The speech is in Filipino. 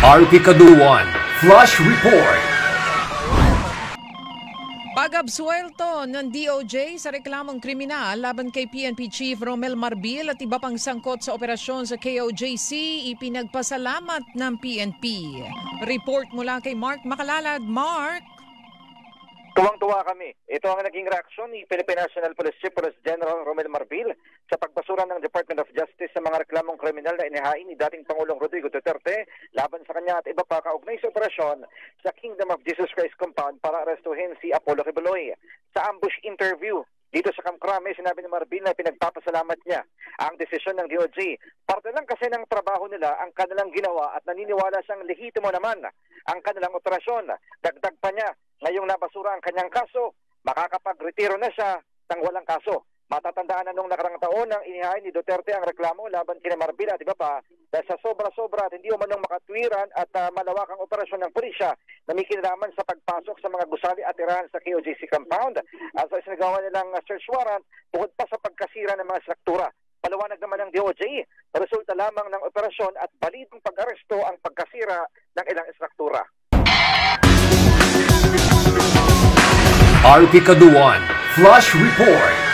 RP Kaduwan Flash Report. Pag-absuelto ng DOJ sa reklamong kriminal laban kay PNP Chief Romel Marbil at iba pang sangkot sa operasyon sa KOJC, ipinagpasalamat ng PNP. Report mula kay Mark Makalalad. Mark? Tuwang-tuwa kami. Ito ang naging reaksyon ni Philippine National Police Chief Police General Romel Marbil sa pagbasura ng Department of Justice sa mga reklamong kriminal na inihain ni dating Pangulong Rodrigo Duterte laban sa kanya at iba pa kaugnay sa operasyon sa Kingdom of Jesus Christ compound para arestuhin si Apollo Quiboloy. Sa ambush interview dito sa Camp Crame, sinabi ni Marbil na pinagpapasalamat niya ang desisyon ng DOJ. Parte lang kasi ng trabaho nila ang kanilang ginawa at naniniwala siyang lehitimo naman ang kanilang operasyon. Dagdag pa niya, ngayong nabasura ang kanyang kaso, makakapag-retiro na siya ng walang kaso. Matatandaan na nung nakarang taon nang inihain ni Duterte ang reklamo laban kina Marbil at iba pa dahil sa sobra-sobra at hindi umanong makatwiran at malawakang operasyon ng pulisya na may kinalaman sa pagpasok sa mga gusali at tirahan sa KOJC compound. At sa isinagawa nilang search warrant, bukod pa sa pagkasira ng mga struktura. Paliwanag naman ng DOJ, resulta lamang ng operasyon at balitong pag-aresto ang pagkasira ng ilang struktura. RP Kaduwan Flash Report.